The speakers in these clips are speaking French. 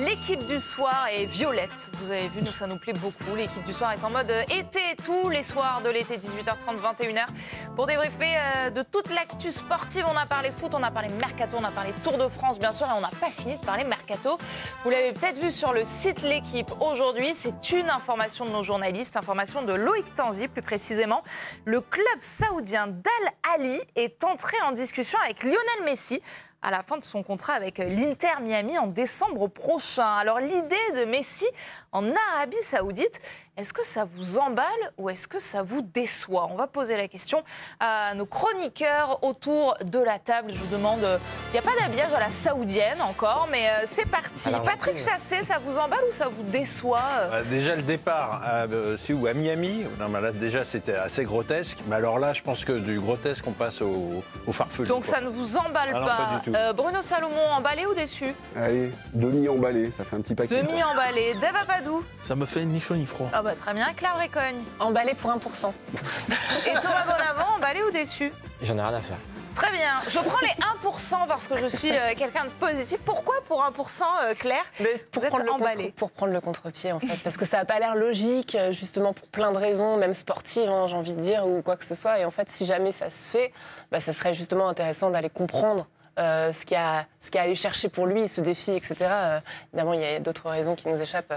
L'équipe du soir est violette. Vous avez vu, nous, ça nous plaît beaucoup. L'équipe du soir est en mode été, tous les soirs de l'été, 18h30, 21h. Pour débriefer de toute l'actu sportive, on a parlé foot, on a parlé mercato, on a parlé Tour de France, bien sûr, et on n'a pas fini de parler mercato. Vous l'avez peut-être vu sur le site L'Équipe aujourd'hui. C'est une information de nos journalistes, information de Loïc Tanzi, plus précisément. Le club saoudien d'Al Ahly est entré en discussion avec Lionel Messi à la fin de son contrat avec l'Inter Miami en décembre prochain. Alors l'idée de Messi en Arabie Saoudite, est-ce que ça vous emballe ou est-ce que ça vous déçoit? On va poser la question à nos chroniqueurs autour de la table. Je vous demande, il n'y a pas d'habillage à la saoudienne encore, mais c'est parti. Patrick Chassé, ça vous emballe ou ça vous déçoit? Déjà le départ à Miami, non, mais là, déjà c'était assez grotesque, mais alors là je pense que du grotesque on passe au farfelu. Donc ça ne vous emballe pas du tout. Bruno Salomon, emballé ou déçu? Allez, demi-emballé, ça fait un petit paquet. Demi-emballé. Dave Apadou? Ça me fait ni chaud ni froid. Ah bah très bien. Claire Brécogne? Emballé pour 1%. Et Thomas Bonavent, emballé ou déçu? J'en ai rien à faire. Très bien. Je prends les 1% parce que je suis quelqu'un de positif. Pourquoi pour 1%, Claire? Pour vous êtes prendre emballé. Pour prendre le contre-pied, en fait. Parce que ça n'a pas l'air logique, justement, pour plein de raisons, même sportives, hein, j'ai envie de dire, ou quoi que ce soit. Et en fait, si jamais ça se fait, bah, ça serait justement intéressant d'aller comprendre ce qu'il y a à aller chercher pour lui, ce défi, etc. Évidemment, il y a d'autres raisons qui nous échappent,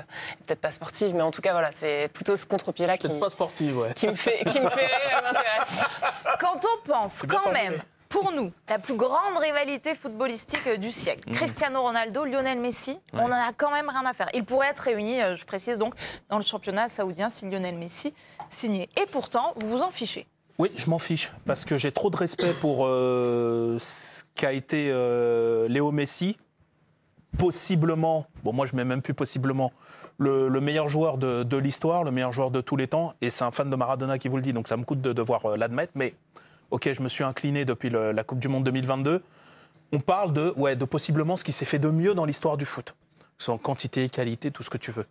peut-être pas sportives, mais en tout cas, voilà, c'est plutôt ce contre-pied-là qui... Peut-être pas sportive, ouais. Qui me fait m'intéresse. Quand on pense quand même, pour nous, la plus grande rivalité footballistique du siècle, Cristiano Ronaldo, Lionel Messi, on en a quand même rien à faire. Ils pourraient être réunis, je précise donc, dans le championnat saoudien si Lionel Messi signait. Et pourtant, vous vous en fichez. Oui, je m'en fiche, parce que j'ai trop de respect pour ce qu'a été Léo Messi. Possiblement, bon moi je mets même plus possiblement, le meilleur joueur de l'histoire, le meilleur joueur de tous les temps, et c'est un fan de Maradona qui vous le dit, donc ça me coûte de devoir l'admettre, mais ok, je me suis incliné depuis la Coupe du Monde 2022. On parle de possiblement ce qui s'est fait de mieux dans l'histoire du foot. C'est en quantité, qualité, tout ce que tu veux.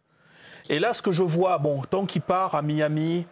Et là, ce que je vois, bon, tant qu'il part à Miami...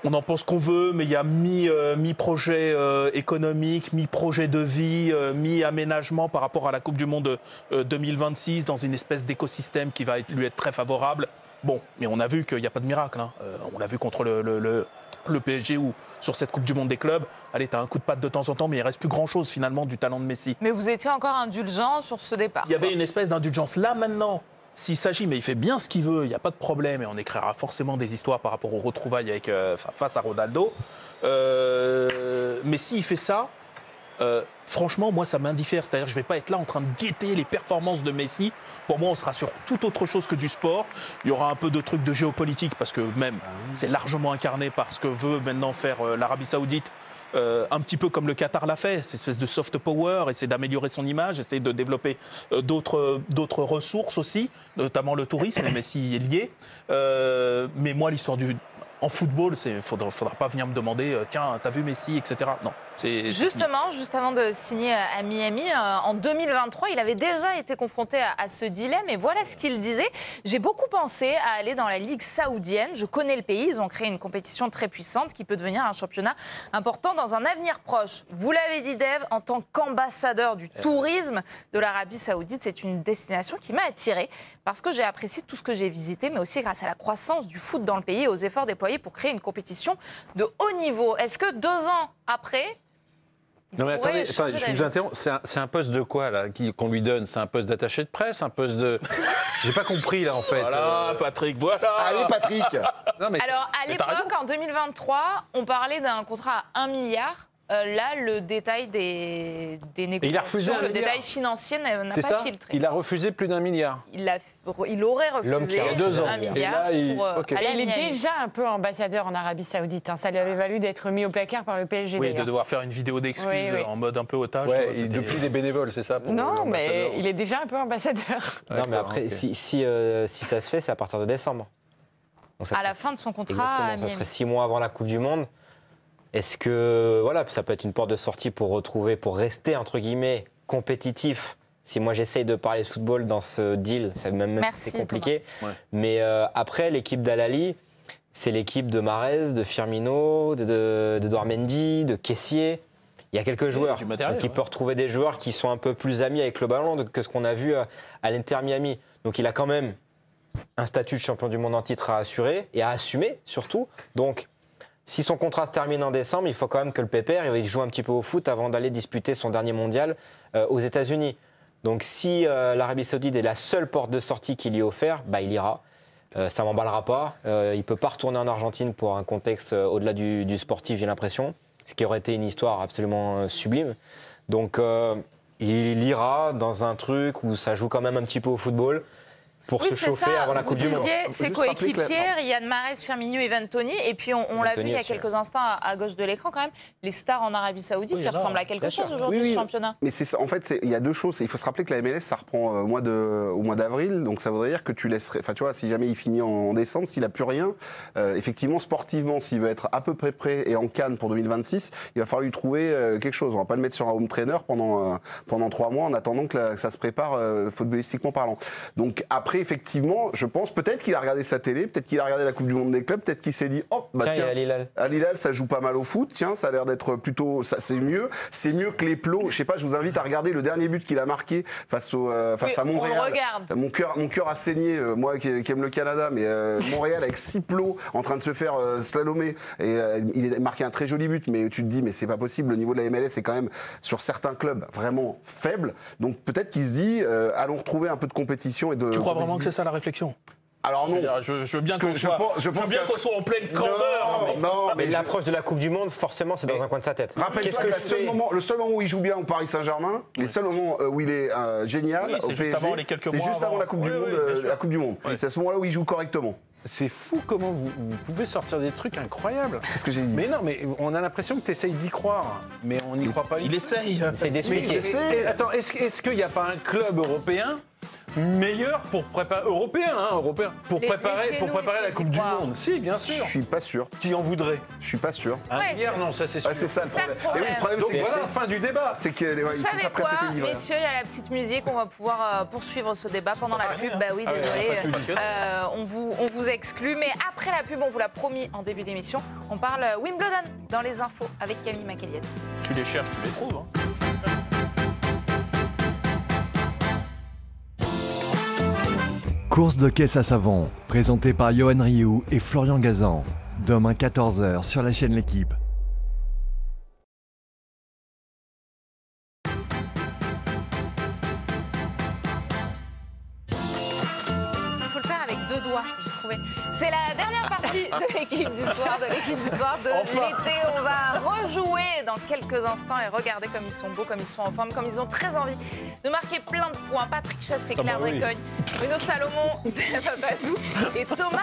On en pense qu'on veut, mais il y a mi-projet économique, mi-projet de vie, mi-aménagement par rapport à la Coupe du Monde 2026 dans une espèce d'écosystème qui va lui être très favorable. Bon, mais on a vu qu'il n'y a pas de miracle. Hein. On l'a vu contre le PSG ou sur cette Coupe du Monde des clubs. Allez, t'as un coup de patte de temps en temps, mais il ne reste plus grand-chose finalement du talent de Messi. Mais vous étiez encore indulgent sur ce départ. Il y avait une espèce d'indulgence. Là, maintenant... S'il s'agit, mais il fait bien ce qu'il veut, il n'y a pas de problème, et on écrira forcément des histoires par rapport aux retrouvailles face à Ronaldo. Mais s'il fait ça, franchement, moi, ça m'indiffère. C'est-à-dire que je ne vais pas être là en train de guetter les performances de Messi. Pour moi, on sera sur toute autre chose que du sport. Il y aura un peu de trucs de géopolitique, parce que même, c'est largement incarné par ce que veut maintenant faire l'Arabie Saoudite. Un petit peu comme le Qatar l'a fait, cette espèce de soft power, essayer d'améliorer son image, essayer de développer d'autres ressources aussi, notamment le tourisme, Messi est lié. Mais moi, l'histoire en football, faudra pas venir me demander tiens, t'as vu Messi, etc. Non. Justement, juste avant de signer à Miami, en 2023, il avait déjà été confronté à ce dilemme et voilà ce qu'il disait. J'ai beaucoup pensé à aller dans la Ligue saoudienne. Je connais le pays, ils ont créé une compétition très puissante qui peut devenir un championnat important dans un avenir proche. Vous l'avez dit, Dave, en tant qu'ambassadeur du tourisme de l'Arabie Saoudite, c'est une destination qui m'a attirée parce que j'ai apprécié tout ce que j'ai visité, mais aussi grâce à la croissance du foot dans le pays et aux efforts déployés pour créer une compétition de haut niveau. Est-ce que 2 ans après... Non mais attendez, je vous interromps. C'est un poste de quoi là qu'on lui donne? C'est un poste d'attaché de presse, un poste de... J'ai pas compris là en fait. Voilà, Patrick, voilà. Allez Patrick. Alors à l'époque, en 2023, on parlait d'un contrat à 1 milliard. Là, le détail des négociations, le détail financier n'a pas filtré. Il a refusé plus d'1 milliard. Il aurait refusé 1 milliard pour aller à Il est Miami. déjà un peu ambassadeur en Arabie Saoudite. Hein. Ça lui avait valu d'être mis au placard par le PSG. Oui, d'ailleurs. de devoir faire une vidéo d'excuses en mode un peu otage. Ouais, tu vois, il depuis des bénévoles, c'est ça pour Non, mais l'ambassadeur. il est déjà un peu ambassadeur. Non, mais après, si ça se fait, c'est à partir de décembre. Donc ça À la serait- fin de son contrat Exactement, à ça Miami. serait 6 mois avant la Coupe du Monde. Est-ce que voilà, ça peut être une porte de sortie pour rester entre guillemets compétitif? Si moi j'essaye de parler football dans ce deal, ça même si Merci, c'est compliqué. Thomas. Ouais. Mais après, l'équipe d'Al Ahly, c'est l'équipe de Mahrez, de Firmino, d'Edouard Mendy, de Kessié. Il y a quelques joueurs. du matériel, Donc il peut retrouver des joueurs qui sont un peu plus amis avec le ballon que ce qu'on a vu à l'Inter Miami. Donc il a quand même un statut de champion du monde en titre à assurer et à assumer surtout. Donc si son contrat se termine en décembre, il faut quand même que le pépère il joue un petit peu au foot avant d'aller disputer son dernier mondial aux États-Unis. Donc si l'Arabie Saoudite est la seule porte de sortie qu'il lui est offert, bah, il ira. Ça m'emballera pas. Il ne peut pas retourner en Argentine pour un contexte au-delà du sportif, j'ai l'impression. Ce qui aurait été une histoire absolument sublime. Donc il ira dans un truc où ça joue quand même un petit peu au football pour se chauffer avant la Coupe du Monde. Ses coéquipiers, Riyad Mahrez, Firmino et Vantoni. Et puis on l'a vu il y a quelques instants à gauche de l'écran quand même. Les stars en Arabie Saoudite, ils ressemblent à quelque chose aujourd'hui, ce championnat. Mais c'est ça, en fait, il y a deux choses. Il faut se rappeler que la MLS, ça reprend au mois d'avril. Donc ça voudrait dire que tu laisserais. Enfin, tu vois, si jamais il finit en décembre, s'il n'a plus rien, effectivement, sportivement, s'il veut être à peu près prêt et en Cannes pour 2026, il va falloir lui trouver quelque chose. On ne va pas le mettre sur un home trainer pendant 3 mois en attendant que ça se prépare footballistiquement parlant. Donc après, effectivement, je pense peut-être qu'il a regardé sa télé, peut-être qu'il a regardé la Coupe du Monde des clubs, peut-être qu'il s'est dit oh, bah tiens, Al Hilal, ça joue pas mal au foot, tiens, ça a l'air d'être plutôt. C'est mieux que les plots. Je sais pas, je vous invite à regarder le dernier but qu'il a marqué face à Montréal. On le regarde. Mon cœur a saigné, moi qui aime le Canada, mais Montréal avec 6 plots en train de se faire slalomer. Et il a marqué un très joli but, mais tu te dis, mais c'est pas possible, le niveau de la MLS est quand même, sur certains clubs, vraiment faible. Donc peut-être qu'il se dit, allons retrouver un peu de compétition et de. Tu crois vraiment que c'est ça la réflexion? Alors non. Je veux bien qu'on soit en pleine candeur. Non, mais l'approche de la Coupe du Monde, forcément, c'est dans un coin de sa tête. Rappelle-toi que le seul moment où il joue bien au Paris Saint-Germain, les seuls moments où il est génial, c'est juste avant les quelques mois. C'est juste avant la Coupe du Monde. C'est à ce moment-là où il joue correctement. C'est fou comment vous pouvez sortir des trucs incroyables. Qu'est-ce que j'ai dit? Mais non, mais on a l'impression que tu essayes d'y croire, mais on n'y croit pas. Il essaye. Il essaye d'expliquer. Attends, est-ce qu'il n'y a pas un club européen meilleur pour préparer pour préparer la Coupe du Monde? Si, bien sûr. Je suis pas sûr. Qui en voudrait? Je suis pas sûr. Hier, non, ça c'est sûr. C'est ça le problème. problème. Et oui, le problème, Donc c'est que voilà, fin du débat. c'est qu'ils Vous sont savez pas prêts à quoi, péter le livret. messieurs, il y a la petite musique, on va pouvoir poursuivre ce débat pendant la pub. Bah oui, Ah ouais, désolé, on vous exclut. Mais après la pub, on vous l'a promis en début d'émission, on parle Wimbledon dans les infos avec Camille Macaliat. Tu les cherches, tu les trouves. Hein. Course de caisse à savon, présentée par Johan Rioux et Florian Gazan. Demain 14h sur la chaîne L'Équipe. Il faut le faire avec 2 doigts, j'ai trouvé. C'est la dernière partie de l'équipe du soir, de l'été. On va rejouer dans quelques instants et regardez comme ils sont beaux, comme ils sont en forme, comme ils ont très envie de marquer plein de points. Patrick Chassé, Claire Brécogne, Bruno Salomon, Bella Papadou et Thomas